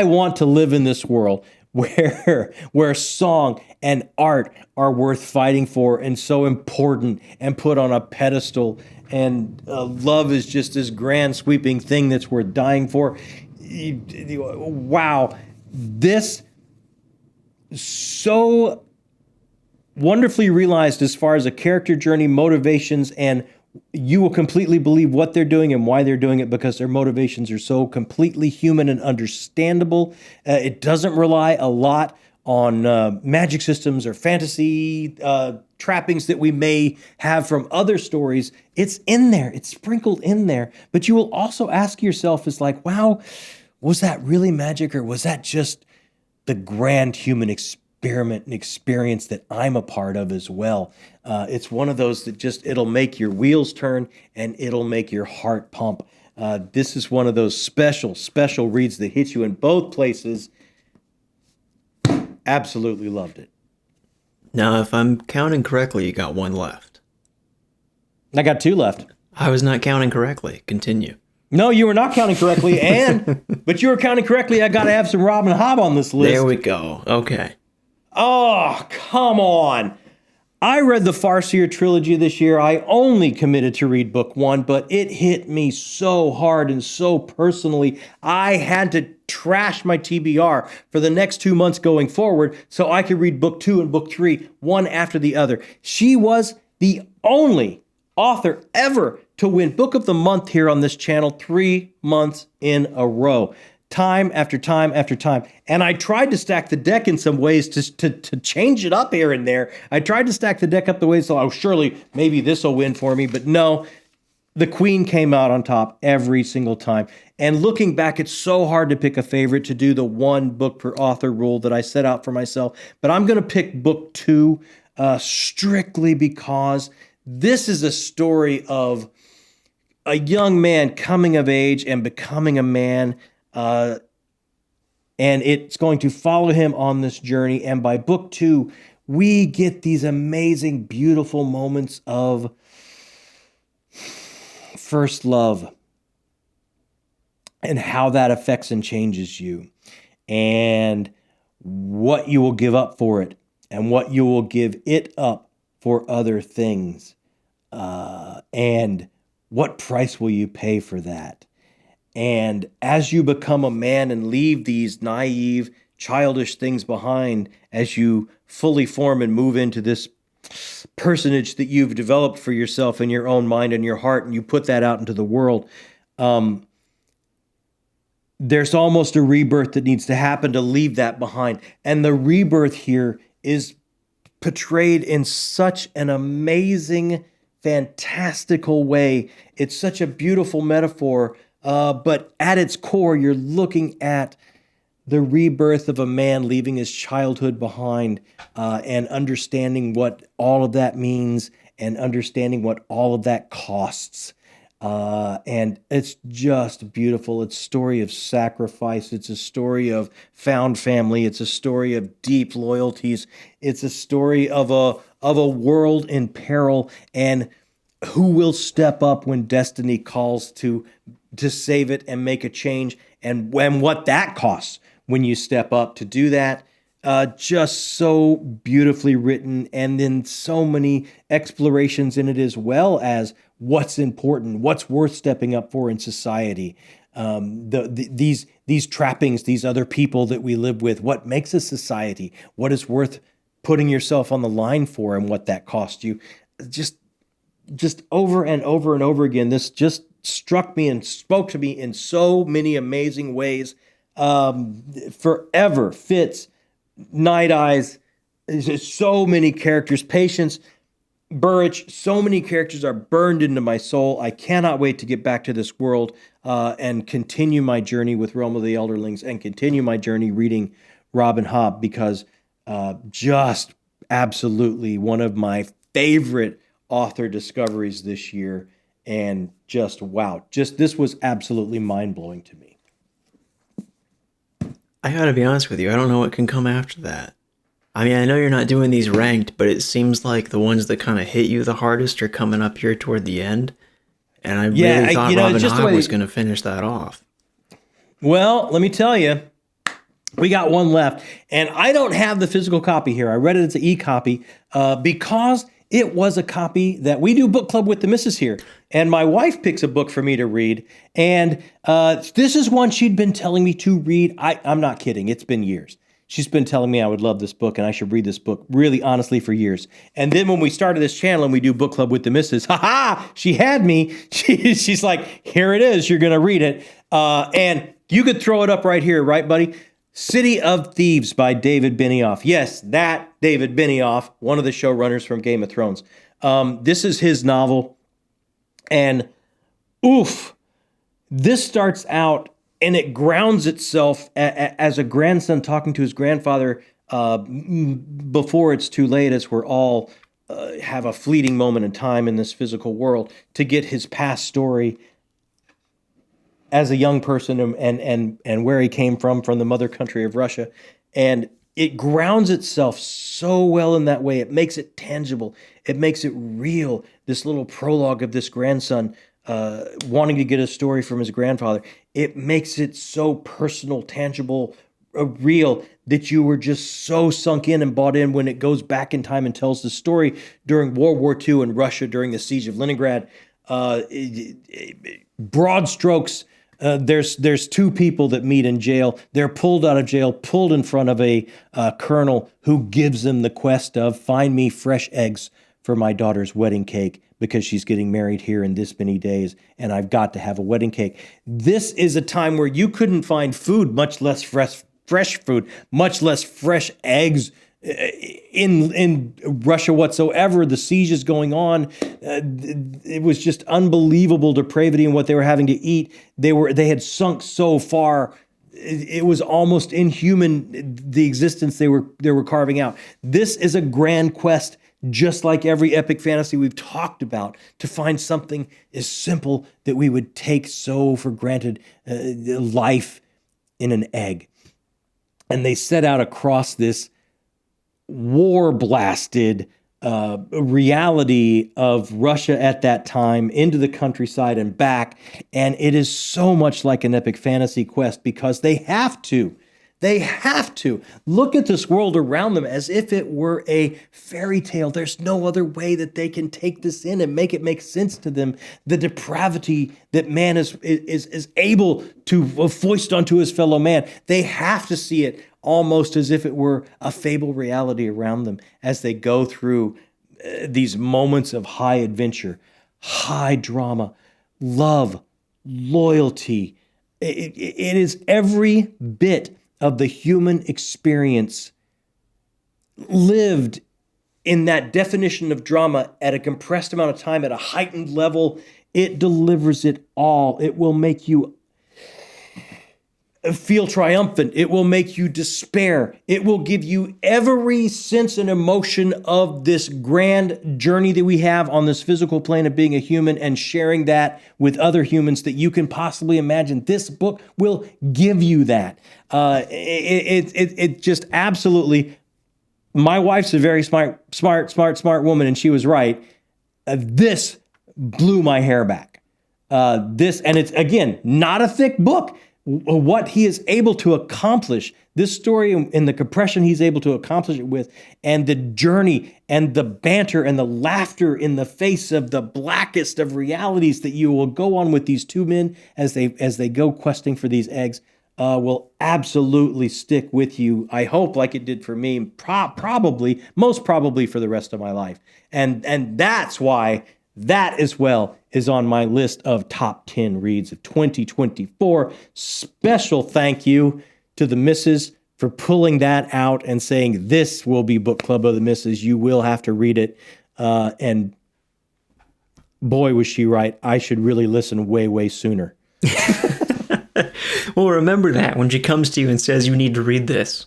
want to live in this world where song and art are worth fighting for and so important and put on a pedestal, and love is just this grand sweeping thing that's worth dying for. Wow, this so wonderfully realized as far as a character journey, motivations, and you will completely believe what they're doing and why they're doing it because their motivations are so completely human and understandable. It doesn't rely a lot on magic systems or fantasy trappings that we may have from other stories. It's in there. It's sprinkled in there. But you will also ask yourself, is like, wow, was that really magic, or was that just the grand human experiment and experience that I'm a part of as well? It's one of those that just, it'll make your wheels turn and it'll make your heart pump. This is one of those special reads that hit you in both places. Absolutely loved it. Now, if I'm counting correctly, you got one left. I got two left. I was not counting correctly. Continue. No, you were not counting correctly, but you were counting correctly. I got to have some Robin Hobb on this list. There we go. Okay. Oh, come on. I read the Farseer trilogy this year. I only committed to read book one, but it hit me so hard and so personally. I had to trash my TBR for the next 2 months going forward so I could read book two and book three, one after the other. She was the only author ever to win Book of the Month here on this channel 3 months in a row. Time after time after time. And I tried to stack the deck in some ways to change it up here and there. I tried to stack the deck up the way so, surely maybe this will win for me. But no, the Queen came out on top every single time. And looking back, it's so hard to pick a favorite, to do the one book per author rule that I set out for myself. But I'm going to pick book two strictly because this is a story of a young man coming of age and becoming a man. And it's going to follow him on this journey. And by book two, we get these amazing, beautiful moments of first love and how that affects and changes you, and what you will give up for it, and what you will give it up for other things. And what price will you pay for that? And as you become a man and leave these naive, childish things behind, as you fully form and move into this personage that you've developed for yourself in your own mind and your heart, and you put that out into the world, there's almost a rebirth that needs to happen to leave that behind. And the rebirth here is portrayed in such an amazing, fantastical way. It's such a beautiful metaphor. But at its core, you're looking at the rebirth of a man leaving his childhood behind, and understanding what all of that means, and understanding what all of that costs. And it's just beautiful. It's a story of sacrifice. It's a story of found family. It's a story of deep loyalties. It's a story of a world in peril, and who will step up when destiny calls to save it and make a change, and what that costs when you step up to do that. Just so beautifully written, and then so many explorations in it, as well as what's important, what's worth stepping up for in society. These trappings, these other people that we live with, what makes a society, what is worth putting yourself on the line for, and what that costs you. Just over and over and over again, this just struck me and spoke to me in so many amazing ways. Forever, Fitz, Night Eyes, so many characters, Patience, Burrich, so many characters are burned into my soul. I cannot wait to get back to this world and continue my journey with Realm of the Elderlings, and continue my journey reading Robin Hobb, because just absolutely one of my favorite author discoveries this year. And just, wow, this was absolutely mind-blowing to me. I gotta be honest with you, I don't know what can come after that. I mean, I know you're not doing these ranked, but it seems like the ones that kind of hit you the hardest are coming up here toward the end. And I really thought Robin Hobb was going to finish that off. Well, let me tell you, we got one left. And I don't have the physical copy here. I read it as an e-copy because it was a copy that we do book club with the missus here. And my wife picks a book for me to read. And this is one she'd been telling me to read. I'm not kidding. It's been years. She's been telling me I would love this book and I should read this book really honestly for years. And then when we started this channel and we do book club with the missus, she had me. She's like, here it is. You're going to read it. And you could throw it up right here, right, buddy? City of Thieves by David Benioff. Yes, that David Benioff, one of the showrunners from Game of Thrones. This is his novel. And oof, this starts out and it grounds itself as a grandson talking to his grandfather before it's too late, as we're all have a fleeting moment in time in this physical world, to get his past story as a young person and where he came from the mother country of Russia. And it grounds itself so well in that way. It makes it tangible. It makes it real. This little prologue of this grandson wanting to get a story from his grandfather. It makes it so personal, tangible, real, that you were just so sunk in and bought in when it goes back in time and tells the story during World War II in Russia during the siege of Leningrad. Broad strokes, there's two people that meet in jail. They're pulled out of jail, pulled in front of a colonel who gives them the quest of find me fresh eggs for my daughter's wedding cake because she's getting married here in this many days, and I've got to have a wedding cake. This is a time where you couldn't find food, much less fresh food, much less fresh eggs in Russia whatsoever. The siege is going on. It was just unbelievable depravity in what they were having to eat. They had sunk so far. It was almost inhuman, the existence they were carving out. This is a grand quest, just like every epic fantasy we've talked about, to find something as simple that we would take so for granted, life in an egg. And they set out across this war-blasted reality of Russia at that time into the countryside and back. And it is so much like an epic fantasy quest because they have to. They have to look at this world around them as if it were a fairy tale. There's no other way that they can take this in and make it make sense to them. The depravity that man is able to foist onto his fellow man. They have to see it almost as if it were a fable reality around them as they go through these moments of high adventure, high drama, love, loyalty. It is every bit of the human experience lived in that definition of drama at a compressed amount of time, at a heightened level. It delivers it all. It will make you feel triumphant. It will make you despair. It will give you every sense and emotion of this grand journey that we have on this physical plane of being a human and sharing that with other humans that you can possibly imagine. This book will give you that. It just absolutely. My wife's a very smart woman, and she was right. This blew my hair back. And it's again not a thick book. What he is able to accomplish, this story and the compression he's able to accomplish it with, and the journey and the banter and the laughter in the face of the blackest of realities that you will go on with these two men as they go questing for these eggs, will absolutely stick with you. I hope, like it did for me, most probably for the rest of my life. And that's why that as well is on my list of top 10 reads of 2024. Special thank you to the missus for pulling that out and saying this will be Book Club of the Missus. You will have to read it. And boy, was she right. I should really listen way, way sooner. Well, remember that when she comes to you and says you need to read this.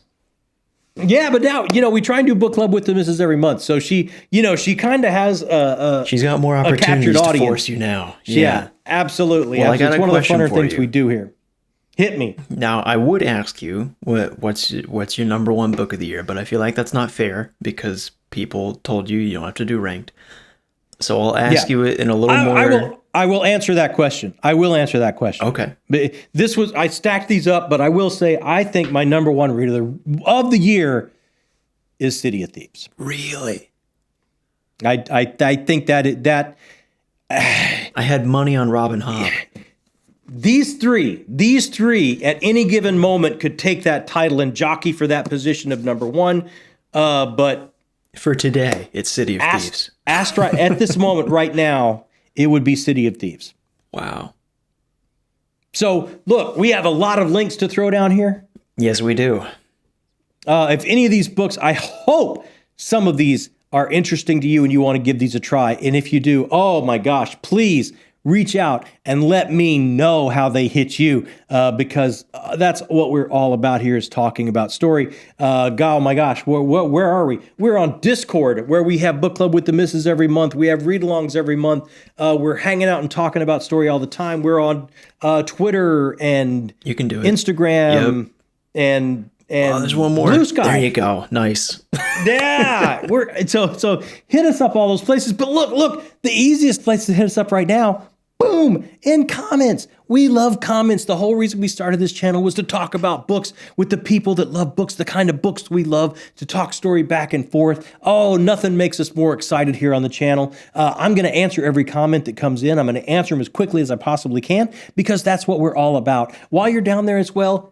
Yeah, but now, we try and do book club with the missus every month. So she kind of has she's got more opportunities to force you now. Yeah, absolutely. Well, I got it's one of the funner things we do here. Hit me. Now, I would ask you what's your number one book of the year, but I feel like that's not fair because people told you don't have to do ranked. So I'll ask you it in a little more. I will answer that question. Okay. But I stacked these up, but I will say I think my number one read of the year is City of Thieves. Really? I think that I had money on Robin Hobb. these three at any given moment could take that title and jockey for that position of number one. But for today, it's City of Thieves. At this moment right now, it would be City of Thieves. Wow. So look, we have a lot of links to throw down here. Yes, we do. If any of these books, I hope some of these are interesting to you and you want to give these a try. And if you do, oh my gosh, please reach out and let me know how they hit you, because that's what we're all about here, is talking about story. Oh my gosh, where are we? We're on Discord, where we have book club with the missus every month. We have read-alongs every month. We're hanging out and talking about story all the time. We're on Twitter and you can do it. Instagram. Yep. And there's one more. Blue Sky. There you go. Nice. Yeah. So hit us up all those places. But look, the easiest place to hit us up right now, boom, in comments. We love comments. The whole reason we started this channel was to talk about books with the people that love books, the kind of books we love, to talk story back and forth. Oh, nothing makes us more excited here on the channel. I'm going to answer every comment that comes in. I'm going to answer them as quickly as I possibly can, because that's what we're all about. While you're down there as well,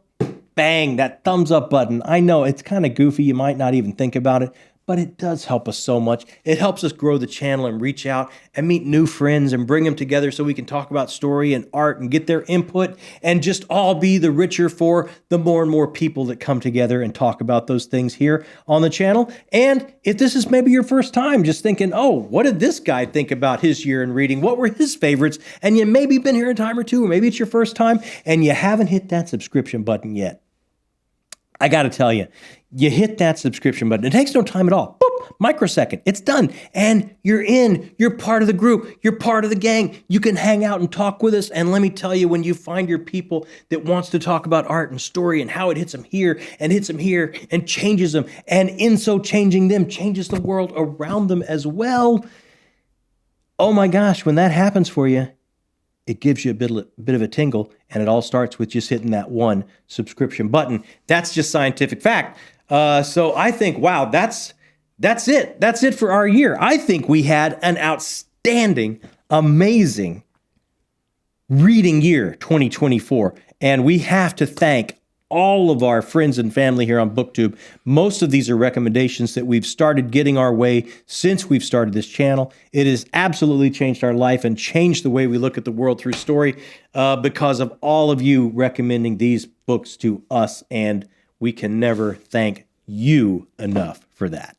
bang, that thumbs up button. I know it's kind of goofy. You might not even think about it, but it does help us so much. It helps us grow the channel and reach out and meet new friends and bring them together so we can talk about story and art and get their input and just all be the richer for the more and more people that come together and talk about those things here on the channel. And if this is maybe your first time just thinking, oh, what did this guy think about his year in reading? What were his favorites? And you maybe been here a time or two, or maybe it's your first time and you haven't hit that subscription button yet. I got to tell you, you hit that subscription button. It takes no time at all. Boop, microsecond. It's done. And you're in. You're part of the group. You're part of the gang. You can hang out and talk with us. And let me tell you, when you find your people that wants to talk about art and story and how it hits them here and changes them, and in so changing them, changes the world around them as well. Oh my gosh, when that happens for you, it gives you a bit of a tingle, and it all starts with just hitting that one subscription button. That's just scientific fact. So I think, wow, that's it. That's it for our year. I think we had an outstanding, amazing reading year, 2024, and we have to thank all of our friends and family here on BookTube. Most of these are recommendations that we've started getting our way since we've started this channel. It has absolutely changed our life and changed the way we look at the world through story, because of all of you recommending these books to us, and we can never thank you enough for that.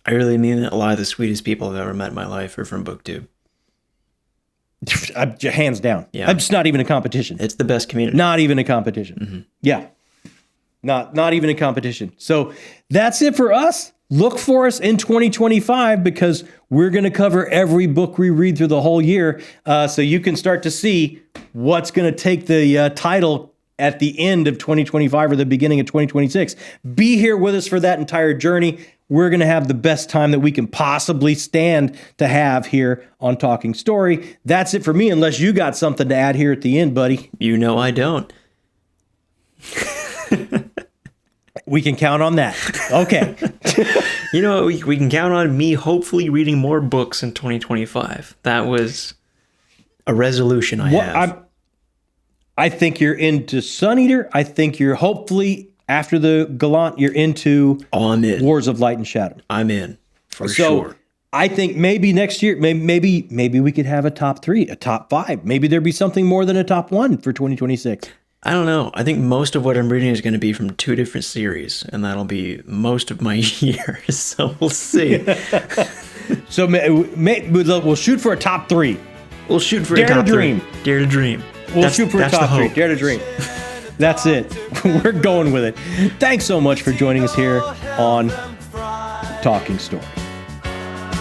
I really mean that. A lot of the sweetest people I've ever met in my life are from BookTube. Hands down. Yeah. I'm just not even a competition. It's the best community. Not even a competition. Mm-hmm. Yeah. Not even a competition. So that's it for us. Look for us in 2025, because we're going to cover every book we read through the whole year. So you can start to see what's going to take the title at the end of 2025 or the beginning of 2026. Be here with us for that entire journey. We're going to have the best time that we can possibly stand to have here on Talking Story. That's it for me, unless you got something to add here at the end, buddy. You know I don't. We can count on that. Okay. You know, we can count on me hopefully reading more books in 2025. That was a resolution I have. I think you're into Sun Eater. I think you're hopefully, after the Gallant, you're into I'm in. Wars of Light and Shadow. I'm in, for sure. I think maybe next year, maybe we could have a top 3, a top 5. Maybe there'd be something more than a top 1 for 2026. I don't know. I think most of what I'm reading is going to be from 2 different series, and that'll be most of my year. So we'll see. So we'll shoot for a top 3. We'll shoot for a top 3. Dare to dream. We'll shoot for a top 3. Dare to dream. That's it. We're going with it. Thanks so much for joining us here on Talking Story.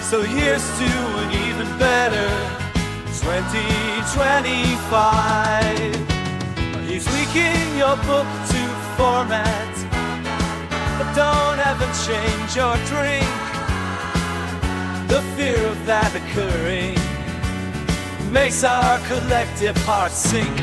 So here's to an even better 2025. He's leaking your book to format, but don't ever change your drink. The fear of that occurring makes our collective hearts sink.